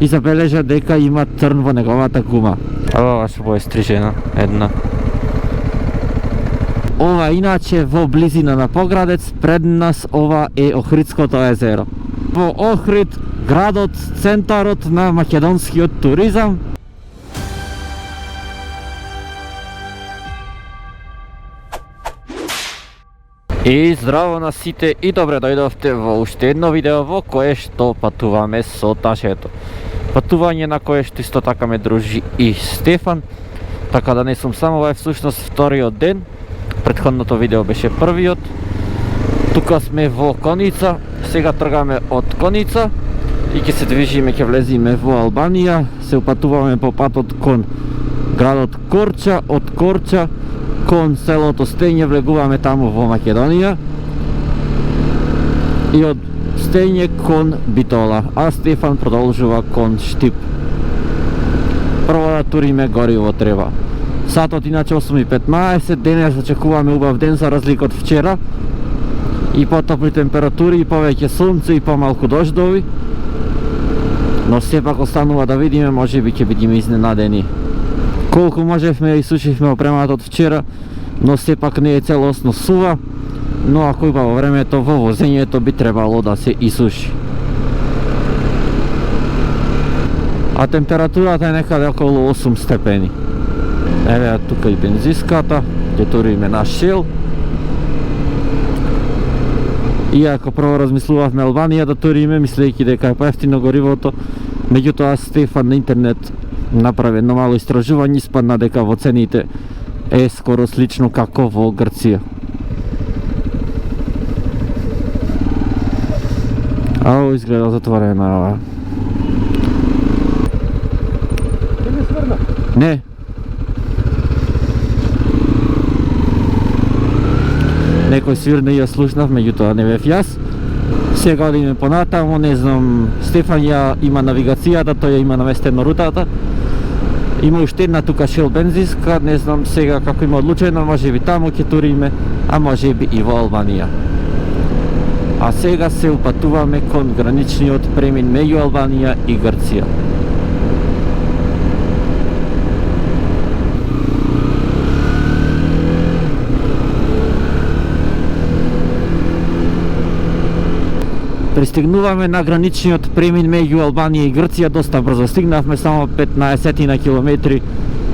и забележа дека има трн во неговата гума. Ова што е стрижена една. Ова иначе во близина на Поградец, пред нас ова е Охридското езеро. Во Охрид, градот, центарот на македонскиот туризам. И здраво на сите и добре дојдовте во уште едно видео во кое што патуваме со Ташето. Патување на кое што исто така ме дружи и Стефан, така да не сум само, ова е всушност вториот ден. Претходното видео беше првиот. Тука сме во Коница, сега тргаме од Коница и ќе се движиме, ќе влезиме во Албанија. Се упатуваме по патот кон градот Корча, од Корча кон селото Стење влегуваме таму во Македонија и од Стење кон Битола, а Стефан продолжува кон Штип. Прво да туриме гориво треба. Сатот иначе 8:15, денес очекуваме убав ден за разлика од вчера. И потопли температури, и повеќе сонце, и помалку дождови. Но сепак останува да видиме, можеби ќе бидеме изненадени. Колку можевме исушивме опремата од вчера, но сепак не е целосно сува, но ако има во времето во возењето би требало да се исуши. А температурата е некаде околу 8 степени. Еве тука и бензиската, ќе туриме на Shell. Иако прво размислувавме Албанија да туриме, мислејќи дека е поевтино горивото, меѓутоа Стефан на интернет направи едно мало истражување, испадна дека во цените е скоро слично како во Грција. Ау, изгледа затворена ова. Не. Некој свирне ја слушнав, меѓутоа не бев јас. Сега одиме понатаму, не знам, Стефан ја има навигацијата, тој ја има наместено рутата. Има уште една тука Shell бензинска, не знам сега како има одлучено, можеби таму ќе туриме, а можеби и во Албанија. А сега се упатуваме кон граничниот премин меѓу Албанија и Грција. Пристигнуваме на граничниот премин меѓу Албанија и Грција, доста брзо стигнавме, само 15 на километри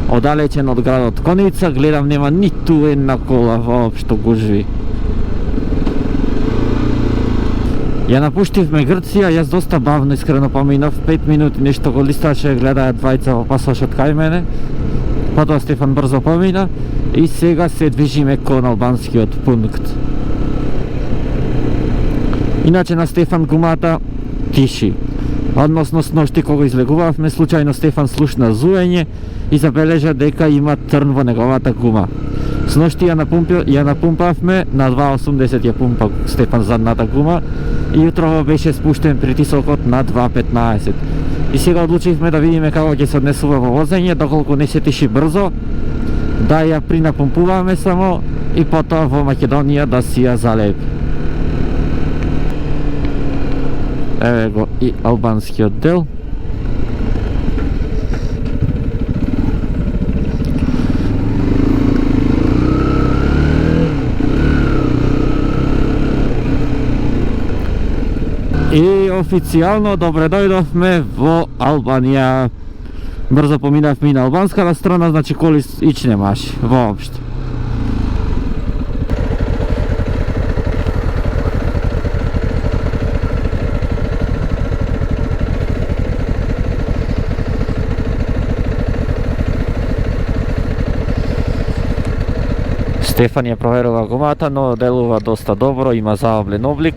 оддалечен од градот Коница. Гледам нема ниту една кола воопшто гужви. Ја напуштивме Грција, јас доста бавно искрено поминав, 5 минути нешто го листаше, гледаја двајца во пасошот кај мене. Потоа Стефан брзо помина и сега се движиме кон албанскиот пункт. Иначе на Стефан гумата киши. Односно сношти кога излегувавме, случајно Стефан слушна зуење и забележа дека има трн во неговата гума. Сношти ја напумпавме, на 2.80 ја пумпа Стефан задната гума и утрово беше спуштен притисокот на 2.15. И сега одлучивме да видиме како ќе се однесува во возење, доколку не се тиши брзо, да ја принапумпуваме само и потоа во Македонија да си ја залепи. Еве го и албанскиот дел. И официјално добре дојдовме во Албанија. Брзо поминавме и на албанската страна, значи коли ич немаше воопшто. Стефан ја проверува гумата, но делува доста добро, има заоблен облик,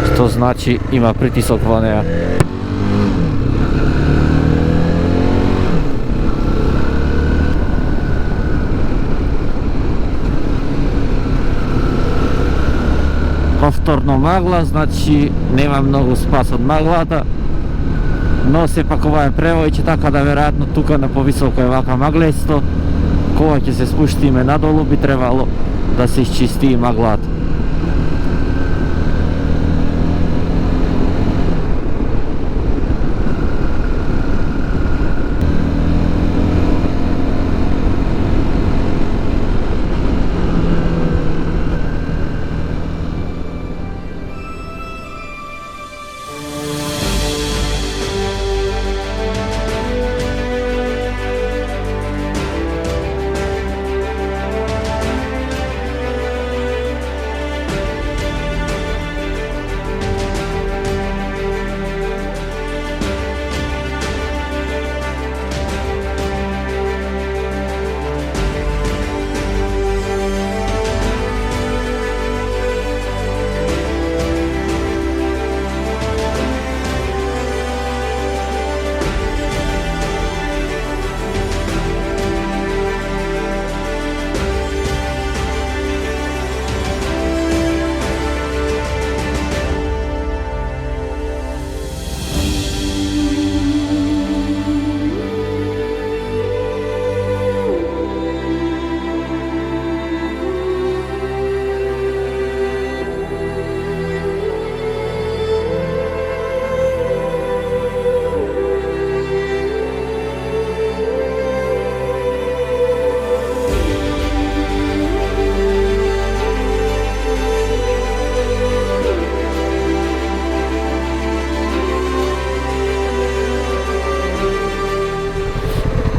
што значи има притисок во неа. Повторно магла, значи нема многу спас од маглата, но сепак ова е превојче, така да веројатно тука на повисоко е вака маглесто. Кога ќе се спуштиме надолу би требало да се исчисти и маглата.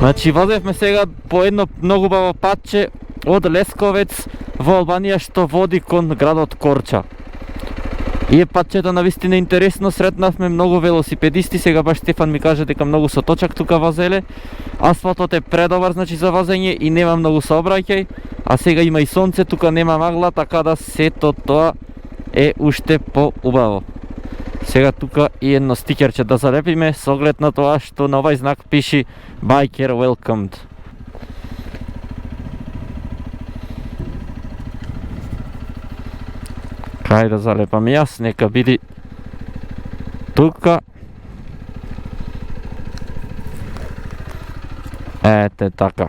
Значи возевме сега по едно многу баво патче од Лесковец во Албанија што води кон градот Корча. И патчето навистина интересно, сретнавме многу велосипедисти, сега баш Стефан ми каже дека многу со точак тука возеле. Асфалтот е предобар, значи за возење и нема многу сообраќај, а сега има и сонце, тука нема магла, така да сето тоа е уште поубаво. Сега тука и едно стикерче да залепиме со оглед на тоа што на овај знак пиши Biker Welcomed. Кај да залепам јас, нека биде тука. Ете така.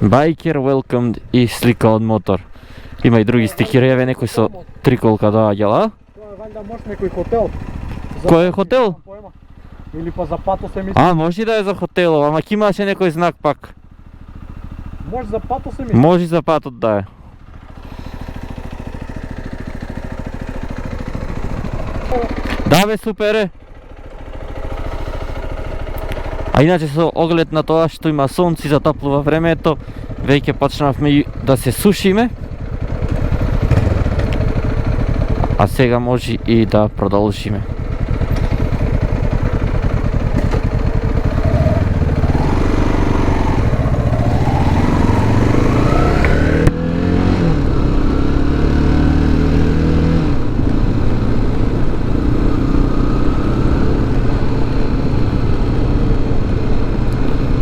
Biker Welcomed и слика од мотор. Има и други стикери, еве некој со триколка доаѓала. Тоа е валјда може некој хотел. Кој е хотел? Или па за пато се мисли. А, може да е за хотело, ама ќе имаше некој знак пак. Може за пато се мисли. Може за патот да е. Да бе, супер е. А иначе со оглед на тоа што има сонце и затоплува времето, веќе почнавме да се сушиме. А сега може и да продолжиме.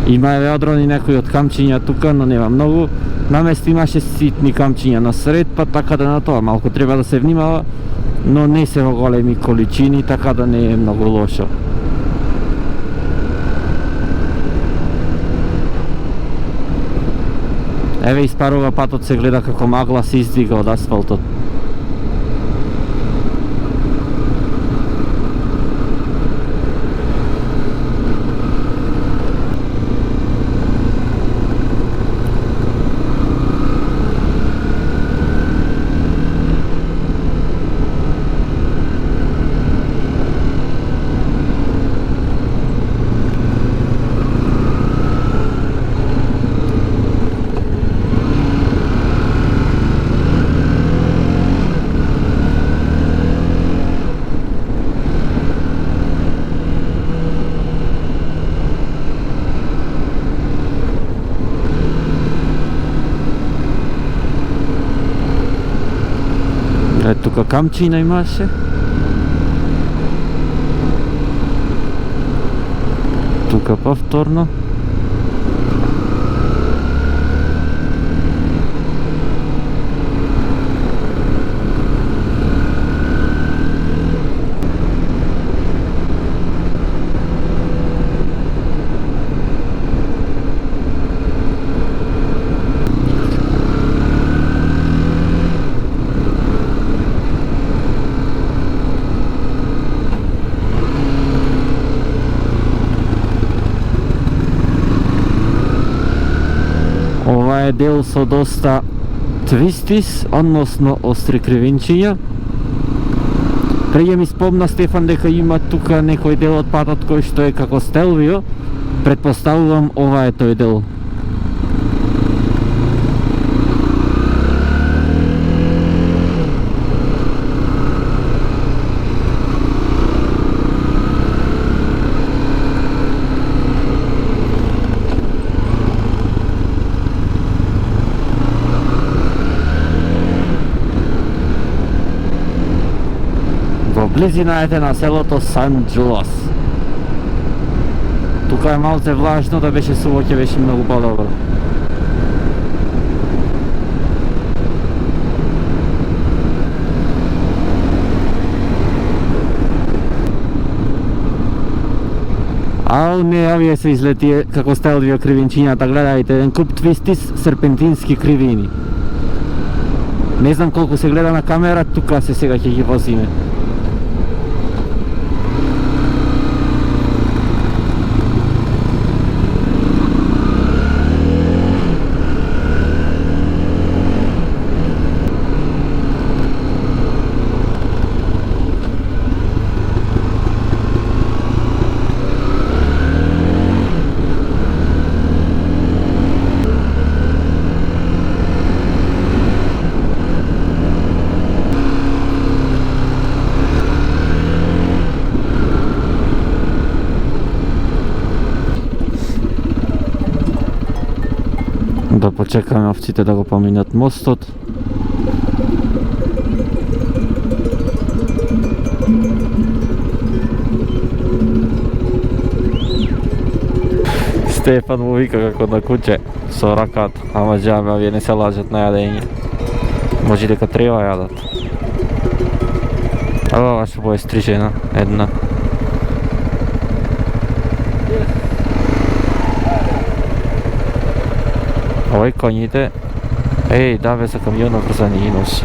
Има одрони некои од камчиња тука, но нема многу. Наместо имаше ситни камчиња на сред, па така да на тоа малку треба да се внимава, но не се во големи количини, така да не е многу лошо. Еве испарува патот, се гледа како магла се издига од асфалтот. Тука камчина имаше. Тука повторно. Ова е дел со доста твистис, односно остри кривинчиња. Преќе ми спомна Стефан дека има тука некој дел од патот кој што е како Стелвио. Предпоставувам ова е тој дел. Близина ете на селото Сан Джулас. Тука е малце влажно, да беше суво ќе беше многу подобро. Ау, не, овие се излети како Стелвио кривинчињата, гледајте, еден куп твистис, серпентински кривини. Не знам колку се гледа на камера, тука се сега ќе ги возиме. Да почекаме овците да го поминат мостот. Стефан му вика како на куче со раката, ама џабе, овие не се лажат на јадење. Може дека треба јадат. Ова што бое стрижена, една. Овој коњите, да бе, за камионот врзани и носи.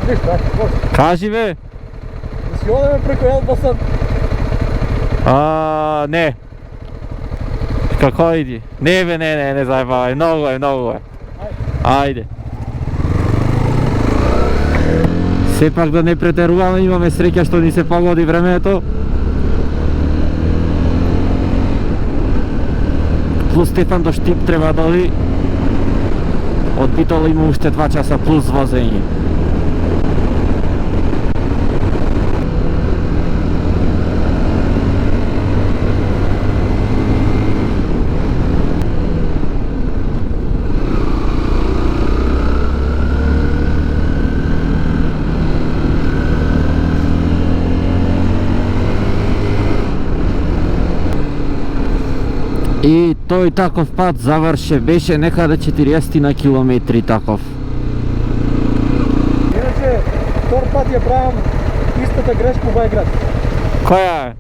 Ништа, може. Кажи бе! Да си одеме преко Елбасан. Не. Како иди? Не бе, не заебавај, многу е. Ајде. Сепак да не претеруваме, имаме среќа што ни се погоди времето. Плюс Стефан до Штип треба да оди. Од Битола има уште 2 часа плюс возење. И тој таков пат заврше, беше некаде 40 на километри таков. Иначе, втор пат ја правам истата грешка во Бајград. Која е?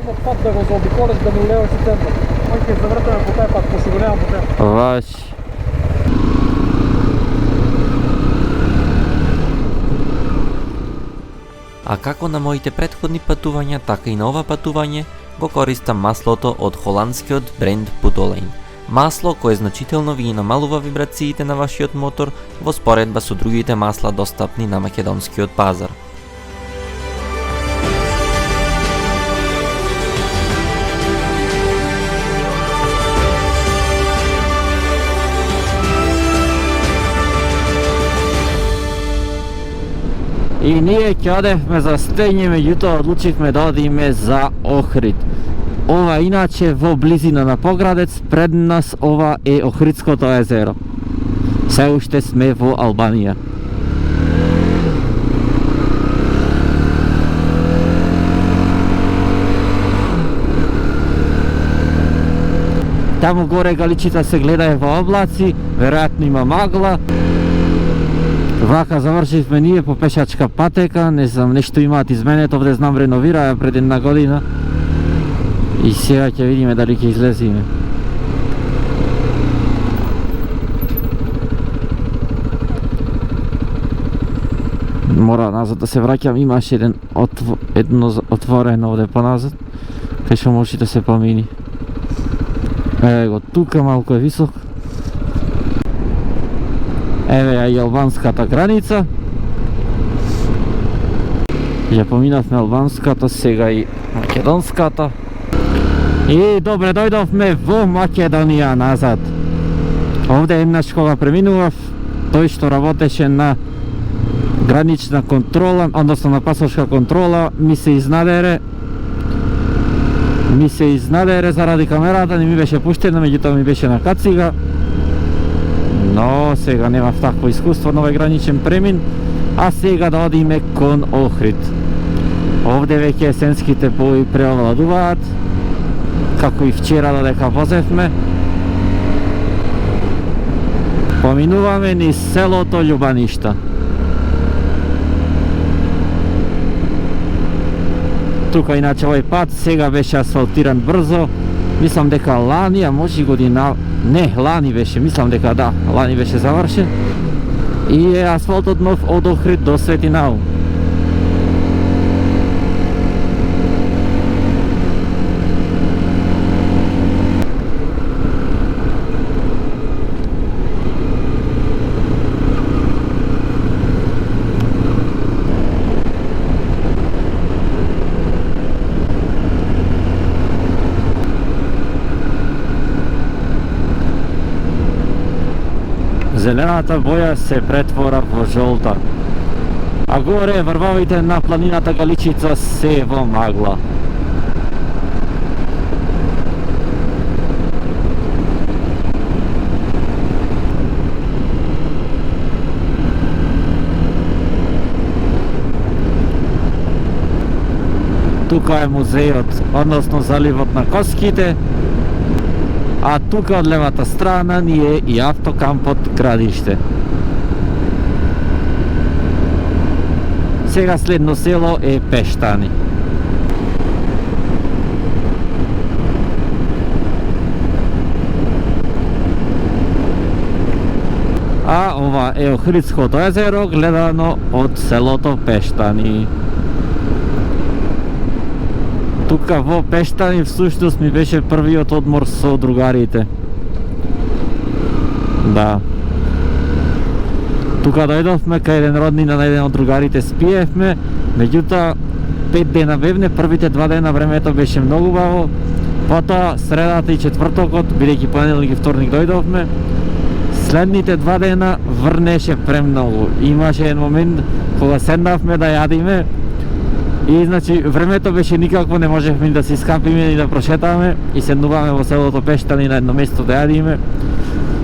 Има пат да го заобиколиш, да не улеваш и центар. Ој ќе завртаме по тај пат, пошто го немам по тај. Ваш. А како на моите претходни патувања, така и на ова патување, го користам маслото од холандскиот бренд Putolane. Масло кое значително ви намалува вибрациите на вашиот мотор во споредба со другите масла достапни на македонскиот пазар. И ние ќе одевме за Стење, меѓутоа одлучивме да одиме за Охрид. Ова иначе во близина на Поградец, пред нас ова е Охридското езеро. Се уште сме во Албанија. Таму горе галичица се гледа во облаци, веројатно има магла. Вака завршивме ние по пешачка патека, не знам, нешто имаат изменето, овде знам реновираа пред една година. И сега ќе видиме дали ќе излезиме. Мора назад да се враќам, имаше едно отворено овде поназад, кај што може да се помини. Его тука малку е висок. Еве ја и албанската граница. Ја поминавме албанската, сега и македонската. И добре, дојдовме во Македонија назад. Овде еднаш кога преминував, тој што работеше на гранична контрола, односно на пасошка контрола, ми се изнадере заради камерата, не ми беше пуштена, меѓутоа ми беше на кацига. Но сега немав такво искуство на овој граничен премин, а сега да одиме кон Охрид. Овде веќе есенските пои преовладуваат, како и вчера додека возевме. Поминуваме низ селото Љубаништа. Тука иначе овој пат сега беше асфалтиран брзо. Мислам дека лани, а може година... Не, лани беше, мислам дека да, лани беше завршен. И е асфалтот нов од Охрид до Свети Наум. Зелената боја се претвора во жолта. А горе врвовите на планината Галичица се во магла. Тука е музејот, односно заливот на Коските, а тука од левата страна ни е и автокампот Градиште. Сега следно село е Пештани. А ова е Охридското езеро гледано од селото Пештани. Тука во Пештани всушност ми беше првиот одмор со другарите. Да. Тука дојдовме кај еден роднина на еден од другарите, спиевме, меѓутоа 5 дена бевне, првите 2 дена времето беше многу баво, потоа средата и четвртокот, бидејќи понеделник и вторник дојдовме, следните 2 дена врнеше премногу. Имаше еден момент кога седнавме да јадиме и значи времето беше никакво, не можевме да се искапиме и да прошетаме и седнуваме во селото Пештани на едно место да јадиме.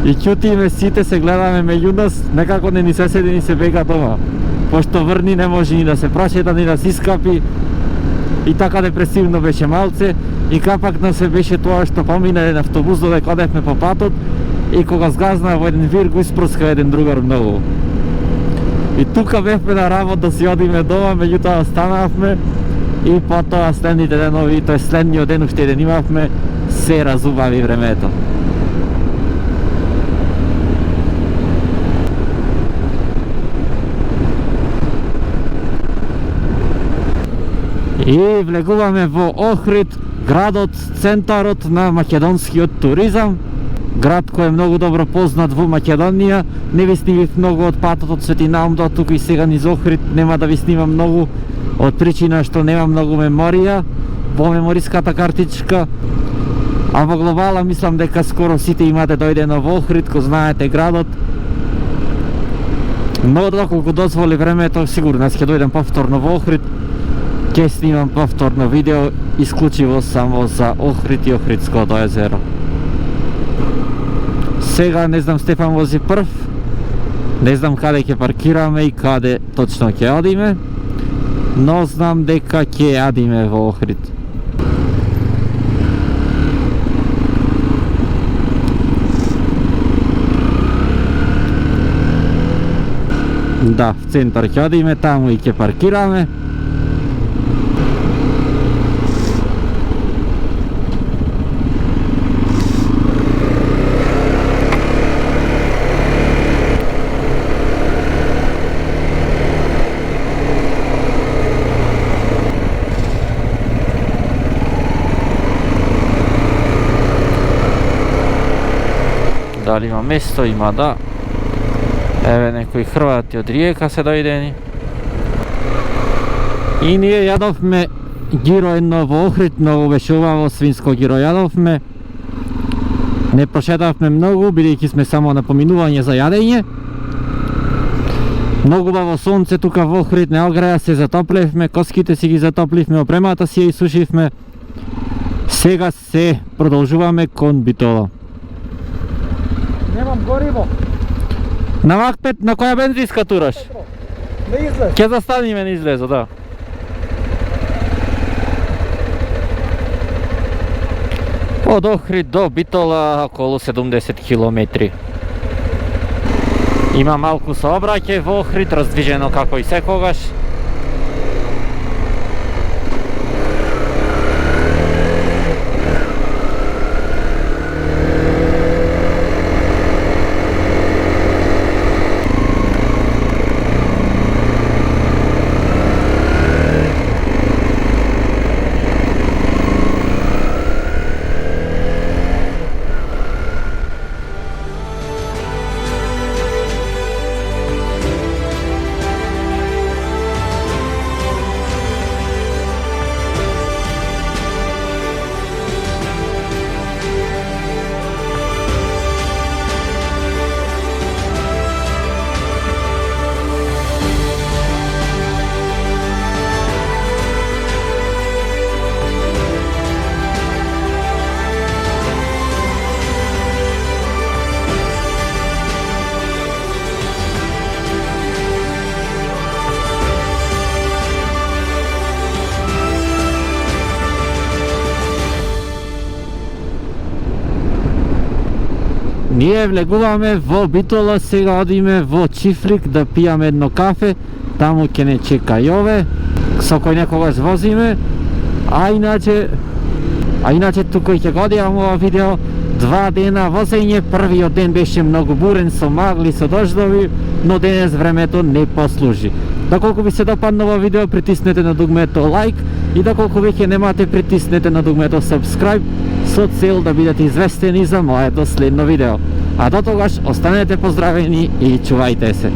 И ќутиме, сите се гледаме меѓу нас, некако не ни се седи ни се бега дома. Пошто врни не може ни да се прошета, ни да се искапи. И така депресивно беше малце. И капак на се беше тоа што помина еден автобус додека одевме по патот и кога сгазна во еден вир го испрска еден другар многу. И тука бевме на работ да си одиме дома, меѓутоа останавме и потоа следните денови, тој следниот ден уште еден имавме, се разубави времето. И влегуваме во Охрид, градот, центарот на македонскиот туризам. Град кој е многу добро познат во Македонија. Не ви снимив многу од патот од Свети Наум до тука и сега низ Охрид. Нема да ви снимам многу од причина што нема многу меморија во мемориската картичка. А во глобала мислам дека скоро сите имате дојдено во Охрид, ко знаете градот. Но доколку дозволи времето, сигурно ќе дојдем повторно во Охрид. Ќе снимам повторно видео исклучиво само за Охрид и Охридското езеро. Сега не знам, Стефан вози прв, не знам каде ќе паркираме и каде точно ќе одиме, но знам дека ќе јадиме во Охрид. Да, в центар ќе одиме, таму и ќе паркираме. Дали има место? Има, да. Еве некои хрвати од Риека се дојдени. И ние јадовме гиро едно во Охрид, многу беше убаво, свинско гиро јадовме. Не прошетавме многу, бидејќи сме само на поминување за јадење. Многу баво сонце тука во Охрид, не огреа, се затоплевме, коските си ги затопливме, опремата си ја исушивме. Сега се продолжуваме кон Битола. Немам гориво. На Мак-5, на која бензинска тураш? Не излез. Ќе застаниме на излезо, да. Од Охрид до Битола околу 70 километри. Има малку сообраќај во Охрид, раздвижено како и секогаш. Ние влегуваме во Битола, сега одиме во Чифлик да пијаме едно кафе, таму ќе не чека Јове, со кој некогаш возиме, а иначе тука ќе го одиам ова видео. 2 дена возење, првиот ден беше многу бурен со магли, со дождови, но денес времето не послужи. Доколку ви се допадна ова видео, притиснете на дугмето лайк и доколку веќе немате, притиснете на дугмето subscribe со цел да бидете известени за моето следно видео. А до тогаш останете поздравени и чувајте се.